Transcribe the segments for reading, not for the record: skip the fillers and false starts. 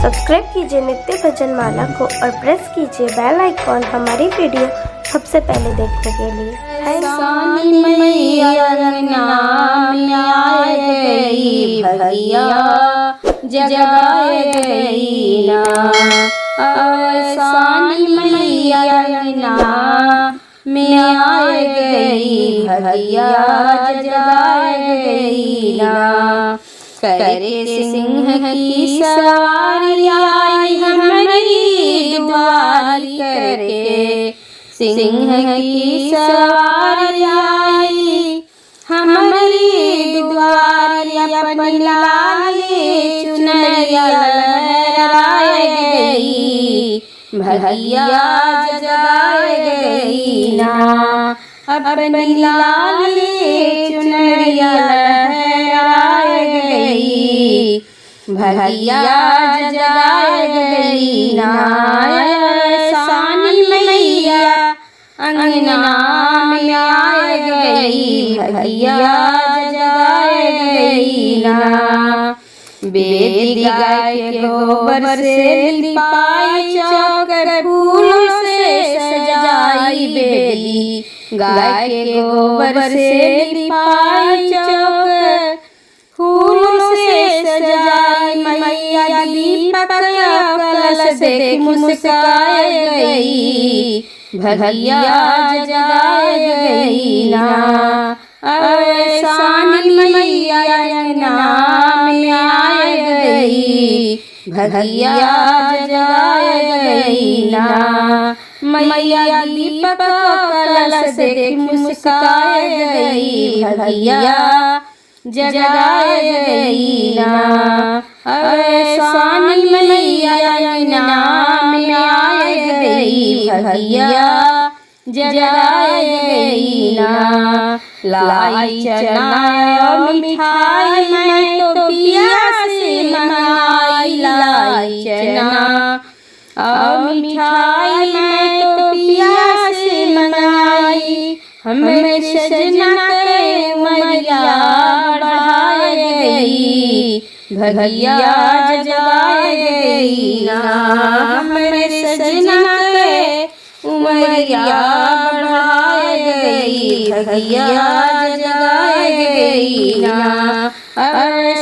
Subscribe कीजिए नित्य भजन माला को और प्रेस कीजिए बेल आइकॉन हमारी वीडियो सबसे पहले देखने के लिए। सानी मैया अंगना में आए गई भैया जगाए गई ना। सानी मैया अंगना में आए गई भैया जगाए गई ना। करे सिंह की सवारी आई हमारी दुआरी करके, सिंह की सवारी आई हमारी दुआरी अपनी लाली चुनरिया लहराए गई भैया जगाए गई ना। अपनी लाली चुनरिया लहराए गई भैया जगाए गई ना। सानी मैया अंगना में आए गई भैया जगाए गई ना। बेदी गाय के गोबर से लिपाई चौकर फूलों से सजाई बेदी गाय के गोबर से लिपाई चौकर फूलों से सजाई मैया दीपक कलश देख मुस्काए गई भैया जगाए गई ना। सानी मैया अंगना में आए गई भैया जगाए गई ना। मैया दीपक कलश देख मुस्काए गई भैया जगाए गई ना। सानी मैया अंगना में आए गई भैया जगाए गई ना। लाई चना मिठाई मैं तो पिया से मंगाई, लाई चना और मिठाई मैं तो पिया से मंगाई। हमें सजना के उमरिया बढ़ाए गई भैया जगाए गई ना। हमें सजना के उमरिया बढ़ाए गई भैया जगाए गई ना।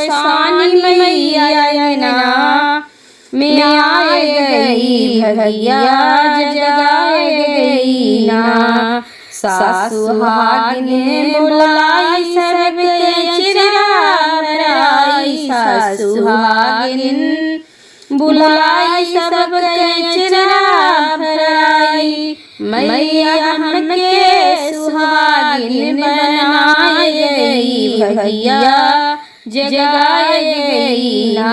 सानी मैया अंगना में आए गई भैया जगाए गई ना। सासु सुहागिन बुलाई सबके चिराग भराई, सासु सुहागिन बुलाई सबके चिराग भराई। मैया हमके सुहागिन बनाए गई भैया जगाए गई ना।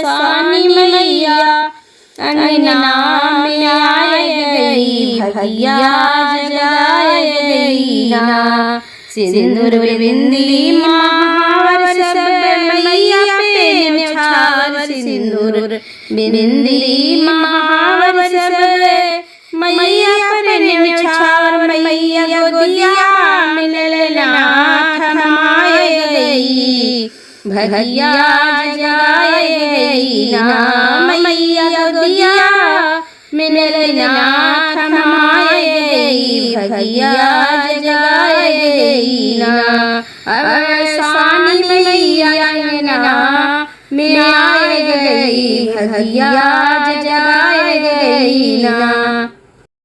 सानी मैया अंगना में आए गई भैया जगाए गई ना। सिंदूर बिंदी महावर सब मैया पे न्यौछावर, सिंदूर बिंदी महावर सब मैया पर न्यौछावर। मैया गोदिया में ललना थमाए गई भैया जगाए गई ना। मैया गोदिया में ललना थमाए गई भैया जगाए गई ना। सानी मैया अंगना में आए गई भैया जगाए गई ना।